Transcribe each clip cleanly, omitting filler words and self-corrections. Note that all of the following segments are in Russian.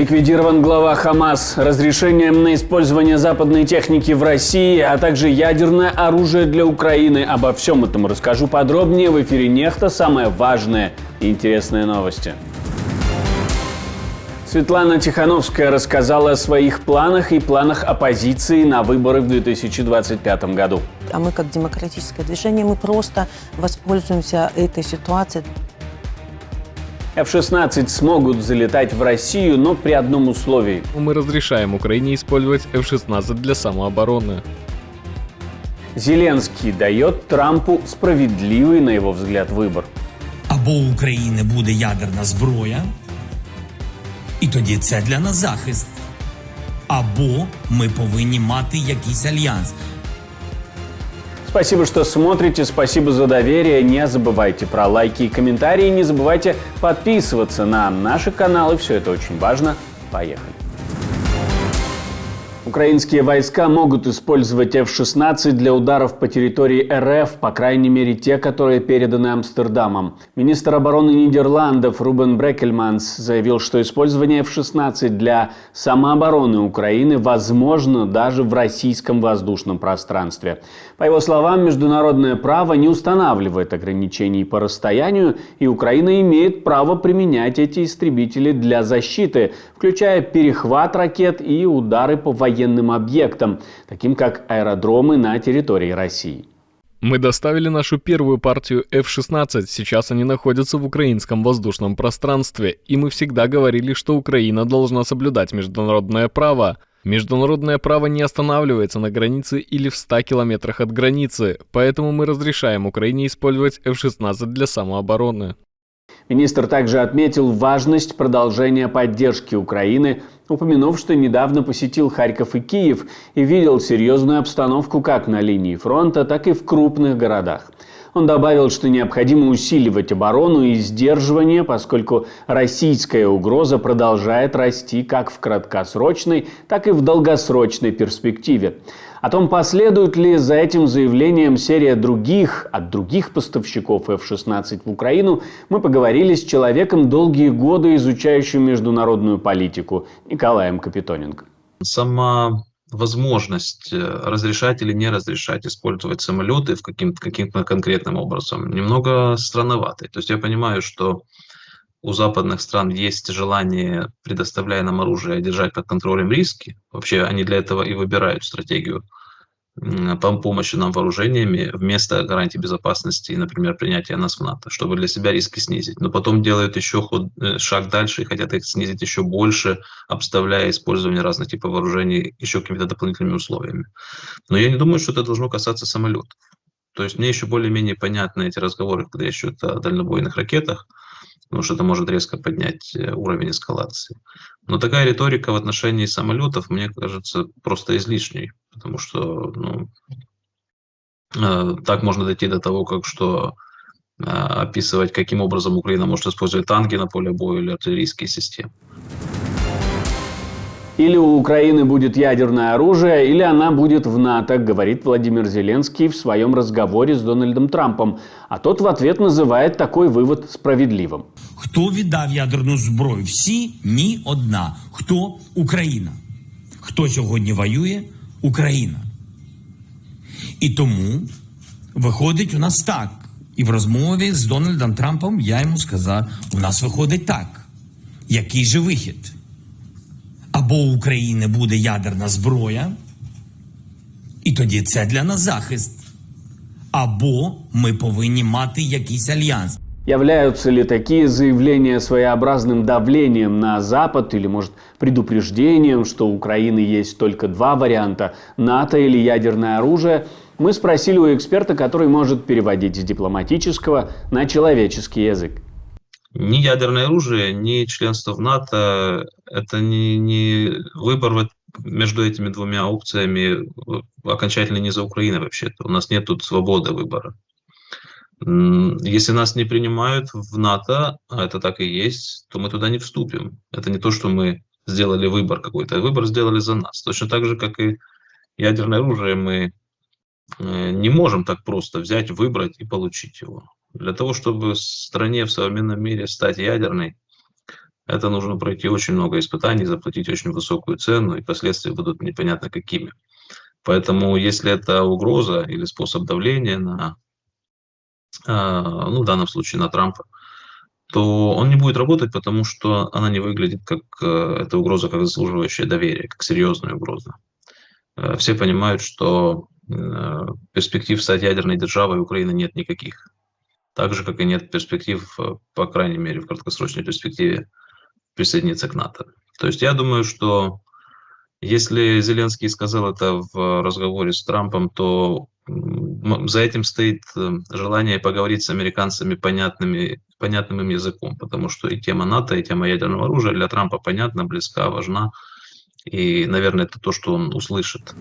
Ликвидирован глава ХАМАС, разрешение на использование западной техники в России, а также ядерное оружие для Украины. Обо всем этом расскажу подробнее в эфире «Нехта». Самые важные и интересные новости. Светлана Тихановская рассказала о своих планах и планах оппозиции на выборы в 2025 году. А мы, как демократическое движение, мы просто воспользуемся этой ситуацией. F-16 смогут залетать в Россию, но при одном условии. Мы разрешаем Украине использовать F-16 для самообороны. Зеленский дает Трампу справедливый, на его взгляд, выбор. Або у України буде ядерна зброя, і тоді це для нас захист. Або ми повинні мати якийсь альянс. Спасибо, что смотрите, спасибо за доверие. Не забывайте про лайки и комментарии. Не забывайте подписываться на наши каналы. Все это очень важно. Поехали. Украинские войска могут использовать F-16 для ударов по территории РФ, по крайней мере те, которые переданы Амстердамом. Министр обороны Нидерландов Рубен Брекельманс заявил, что использование F-16 для самообороны Украины возможно даже в российском воздушном пространстве. По его словам, международное право не устанавливает ограничений по расстоянию, и Украина имеет право применять эти истребители для защиты, включая перехват ракет и удары по военным объектам, таким как аэродромы на территории России. Мы доставили нашу первую партию F-16, сейчас они находятся в украинском воздушном пространстве, и мы всегда говорили, что Украина должна соблюдать международное право. Международное право не останавливается на границе или в 100 километрах от границы, поэтому мы разрешаем Украине использовать F-16 для самообороны. Министр также отметил важность продолжения поддержки Украины, упомянув, что недавно посетил Харьков и Киев и видел серьезную обстановку как на линии фронта, так и в крупных городах. Он добавил, что необходимо усиливать оборону и сдерживание, поскольку российская угроза продолжает расти как в краткосрочной, так и в долгосрочной перспективе. О том, последует ли за этим заявлением серия от других поставщиков F-16 в Украину, мы поговорили с человеком, долгие годы изучающим международную политику, Николаем Капитоненко. Сама возможность разрешать или не разрешать использовать самолеты каким-то конкретным образом немного странноватой. То есть я понимаю, что у западных стран есть желание, предоставляя нам оружие, держать под контролем риски. Вообще они для этого и выбирают стратегию по помощи нам вооружениями вместо гарантий безопасности, например, принятия нас в НАТО, чтобы для себя риски снизить. Но потом делают еще шаг дальше и хотят их снизить еще больше, обставляя использование разных типов вооружений еще какими-то дополнительными условиями. Но я не думаю, что это должно касаться самолетов. То есть мне еще более-менее понятны эти разговоры, когда речь идет о дальнобойных ракетах, потому что это может резко поднять уровень эскалации. Но такая риторика в отношении самолетов, мне кажется, просто излишней, потому что так можно дойти до того, что описывать, каким образом Украина может использовать танки на поле боя или артиллерийские системы. Или у Украины будет ядерное оружие, или она будет в НАТО, говорит Владимир Зеленский в своем разговоре с Дональдом Трампом. А тот в ответ называет такой вывод справедливым. Хто віддав ядерну зброю? Всі? Ні одна. Хто? Україна. Хто сьогодні воює? Україна. І тому виходить у нас так. І в розмові з Дональдом Трампом я йому сказав, у нас виходить так. Який же вихід? Або у України буде ядерна зброя, і тоді це для нас захист. Або ми повинні мати якийсь альянс. Являются ли такие заявления своеобразным давлением на Запад или, может, предупреждением, что у Украины есть только два варианта – НАТО или ядерное оружие? Мы спросили у эксперта, который может переводить с дипломатического на человеческий язык. Ни ядерное оружие, ни членство в НАТО – это не выбор между этими двумя опциями окончательно не за Украиной вообще-то. У нас нет тут свободы выбора. Если нас не принимают в НАТО, а это так и есть, то мы туда не вступим. Это не то, что мы сделали выбор какой-то, выбор сделали за нас. Точно так же, как и ядерное оружие, мы не можем так просто взять, выбрать и получить его. Для того, чтобы стране в современном мире стать ядерной, это нужно пройти очень много испытаний, заплатить очень высокую цену, и последствия будут непонятно какими. Поэтому, если это угроза или способ давления на, в данном случае на Трампа, то он не будет работать, потому что она не выглядит как эта угроза, как заслуживающая доверия, как серьезная угроза. Все понимают, что перспектив стать ядерной державой Украины нет никаких. Так же, как и нет перспектив, по крайней мере, в краткосрочной перспективе присоединиться к НАТО. То есть я думаю, что если Зеленский сказал это в разговоре с Трампом, то за этим стоит желание поговорить с американцами понятным им языком, потому что и тема НАТО, и тема ядерного оружия для Трампа понятна, близка, важна, и, наверное, это то, что он услышит.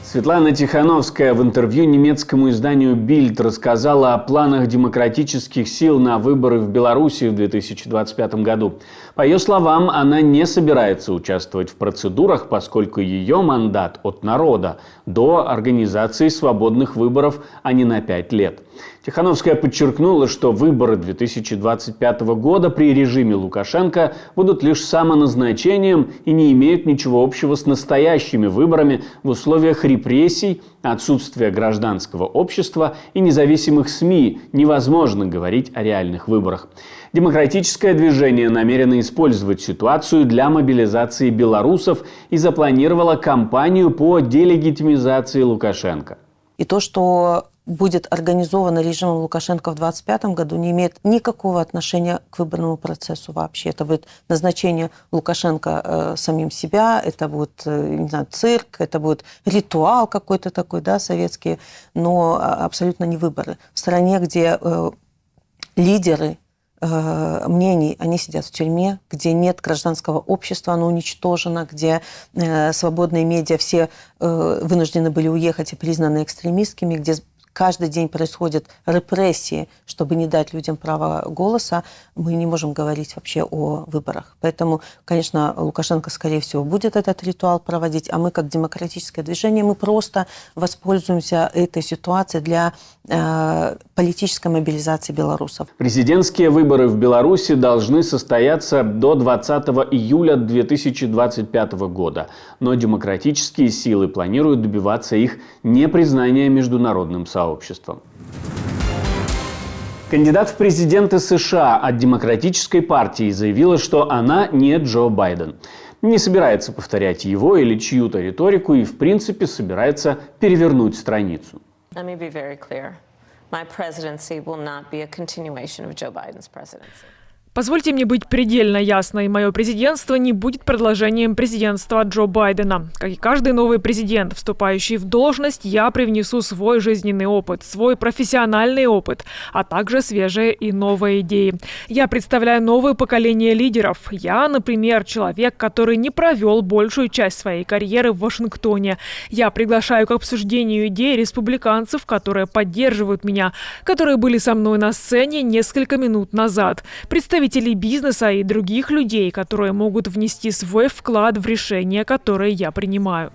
Светлана Тихановская в интервью немецкому изданию «Бильд» рассказала о планах демократических сил на выборы в Беларуси в 2025 году. По ее словам, она не собирается участвовать в процедурах, поскольку ее мандат от народа до организации свободных выборов, а не на 5 лет. Тихановская подчеркнула, что выборы 2025 года при режиме Лукашенко будут лишь самоназначением и не имеют ничего общего с настоящими выборами в условиях репрессий, отсутствия гражданского общества и независимых СМИ. Невозможно говорить о реальных выборах. Демократическое движение намерено использовать ситуацию для мобилизации белорусов и запланировало кампанию по делегитимизации Лукашенко. И то, что будет организовано режимом Лукашенко в 2025 году, не имеет никакого отношения к выборному процессу вообще. Это будет назначение Лукашенко самим себя, это будет, не знаю, цирк, это будет ритуал какой-то такой, да, советский, но абсолютно не выборы. В стране, где лидеры мнений, они сидят в тюрьме, где нет гражданского общества, оно уничтожено, где свободные медиа все вынуждены были уехать и признаны экстремистскими, где каждый день происходят репрессии, чтобы не дать людям право голоса, мы не можем говорить вообще о выборах. Поэтому, конечно, Лукашенко, скорее всего, будет этот ритуал проводить, а мы, как демократическое движение, мы просто воспользуемся этой ситуацией для политической мобилизации белорусов. Президентские выборы в Беларуси должны состояться до 20 июля 2025 года, но демократические силы планируют добиваться их непризнания международным сообществом. Кандидат в президенты США от Демократической партии заявила, что она не Джо Байден. Не собирается повторять его или чью-то риторику и, в принципе, собирается перевернуть страницу. Let me be very clear. My presidency will not be a continuation of Joe Biden's presidency. Позвольте мне быть предельно ясной. Мое президентство не будет продолжением президентства Джо Байдена. Как и каждый новый президент, вступающий в должность, я привнесу свой жизненный опыт, свой профессиональный опыт, а также свежие и новые идеи. Я представляю новое поколение лидеров. Я, например, человек, который не провел большую часть своей карьеры в Вашингтоне. Я приглашаю к обсуждению идей республиканцев, которые поддерживают меня, которые были со мной на сцене несколько минут назад. Представителей бизнеса и других людей, которые могут внести свой вклад в решения, которые я принимаю.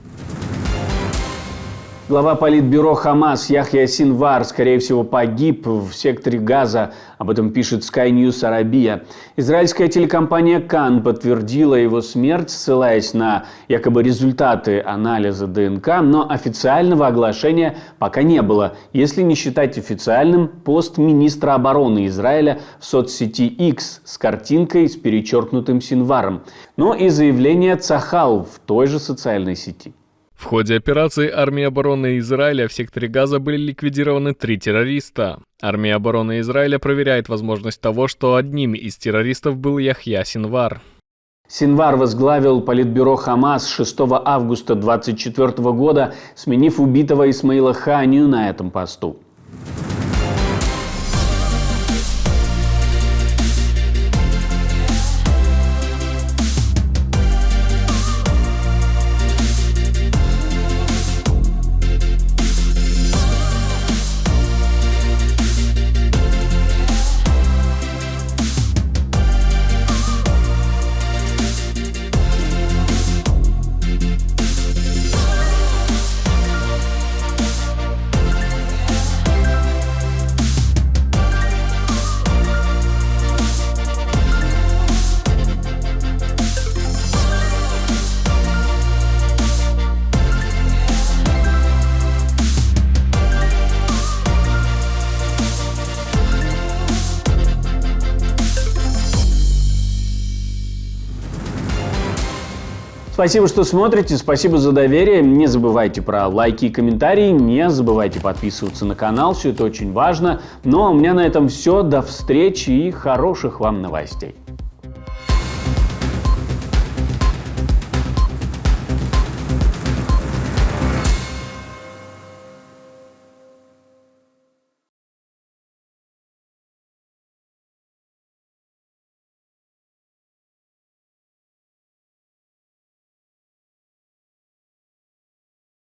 Глава политбюро Хамас Яхья Синвар, скорее всего, погиб в секторе Газа. Об этом пишет Sky News Arabia. Израильская телекомпания Кан подтвердила его смерть, ссылаясь на якобы результаты анализа ДНК, но официального оглашения пока не было, если не считать официальным пост министра обороны Израиля в соцсети X с картинкой с перечеркнутым Синваром, но и заявление Цахал в той же социальной сети. В ходе операции армии обороны Израиля в секторе Газа были ликвидированы 3 террориста. Армия обороны Израиля проверяет возможность того, что одним из террористов был Яхья Синвар. Синвар возглавил политбюро Хамас 6 августа 2024 года, сменив убитого Исмаила Ханию на этом посту. Спасибо, что смотрите, спасибо за доверие. Не забывайте про лайки и комментарии, не забывайте подписываться на канал, все это очень важно. Ну а у меня на этом все. До встречи и хороших вам новостей.